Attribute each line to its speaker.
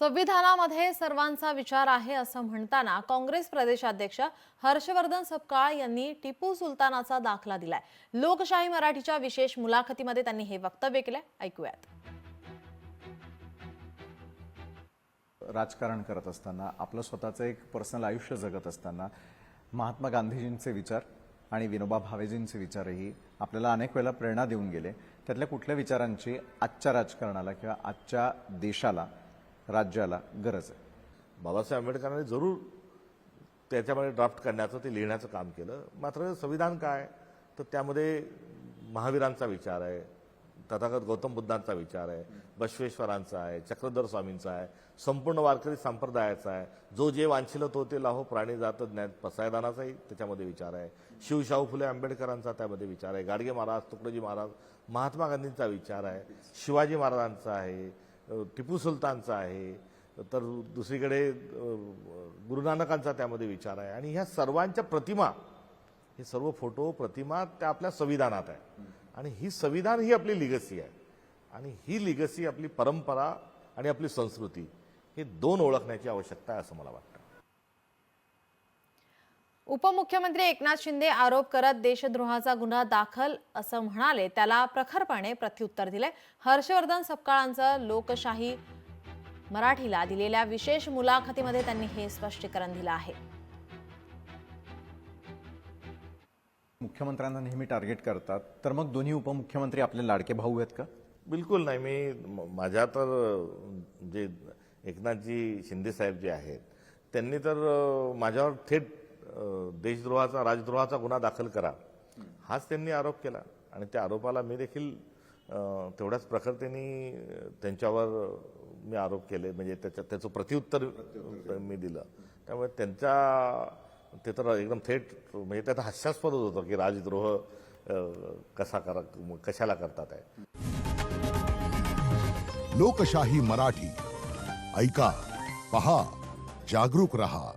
Speaker 1: संविधानामध्ये सर्वांचा विचार आहे असं म्हणताना काँग्रेस प्रदेशाध्यक्ष हर्षवर्धन सपकाळ यांनी टिपू सुलतानाचा दाखला दिलाय। लोकशाही मराठीच्या विशेष मुलाखतीमध्ये त्यांनी हे वक्तव्य केले। ऐकूयात।
Speaker 2: राजकारण करत असताना आपलं स्वतःचं एक पर्सनल आयुष्य जगत असताना महात्मा गांधीजींचे विचार आणि विनोबा भावेजींचे विचारही आपल्याला अनेक वेळा प्रेरणा देऊन गेले। त्यातल्या कुठल्या विचारांची आजच्या राजकारणाला किंवा आजच्या देशाला राज्याला गरज आहे?
Speaker 3: बाबासाहेब आंबेडकरांनी जरूर त्याच्यामध्ये ड्राफ्ट करण्याचं ते लिहिण्याचं काम केलं। मात्र संविधान काय तर त्यामध्ये महावीरांचा विचार आहे, तथागत गौतम बुद्धांचा विचार आहे, बसवेश्वरांचा आहे, चक्रधर स्वामींचा आहे, संपूर्ण वारकरी संप्रदायाचा आहे, जो जे वांछिल तो ते लाहो प्राणी जात ज्ञान पसायदानाचाही त्याच्यामध्ये विचार आहे, शिवशाहू फुले आंबेडकरांचा त्यामध्ये विचार आहे, गाडगे महाराज, तुकडोजी महाराज, महात्मा गांधींचा विचार आहे, शिवाजी महाराजांचा आहे, टिपू सुलतानचा आहे, तर दुसरीकडे गुरु नानकांचा त्यामध्ये विचार आहे। आणि ह्या सर्वांच्या प्रतिमा, हे सर्व फोटो प्रतिमा त्या आपल्या संविधानात आहे। आणि ही संविधान ही आपली लिगसी आहे आणि ही लिगसी आपली परंपरा आणि आपली संस्कृती हे दोन ओळखण्याची आवश्यकता आहे असं मला वाटतं।
Speaker 1: उपमुख्यमंत्री एकनाथ शिंदे आरोप करत देशद्रोहाचा गुन्हा दाखल असं म्हणाले, त्याला प्रखरपणे प्रत्युत्तर दिले। हर्षवर्धन सपकाळांचं लोकशाही मराठीला दिलेल्या विशेष मुलाखतीमध्ये त्यांनी हे स्पष्टीकरण दिलं आहे।
Speaker 2: मुख्यमंत्र्यांना नेहमी टार्गेट करतात, तर मग दोन्ही उपमुख्यमंत्री आपले लाडके भाऊ आहेत का?
Speaker 3: बिलकुल नाही। माझ्या तर जे एकनाथजी शिंदे साहेब जे आहेत त्यांनी तर माझ्यावर थेट देशद्रोहाचा राजद्रोहाचा गुन्हा दाखल करा हाच त्यांनी आरोप केला आणि त्या आरोपाला मी देखील तेवढ्याच प्रखरतेने त्यांच्यावर मी आरोप केले, म्हणजे त्याचं प्रत्युत्तर मी दिलं। त्यामुळे ते तर एकदम थेट म्हणजे त्याचा हास्यास्पद होतं की राजद्रोह कशाला करतात आहे।
Speaker 4: लोकशाही मराठी ऐका, पहा, जागरूक रहा।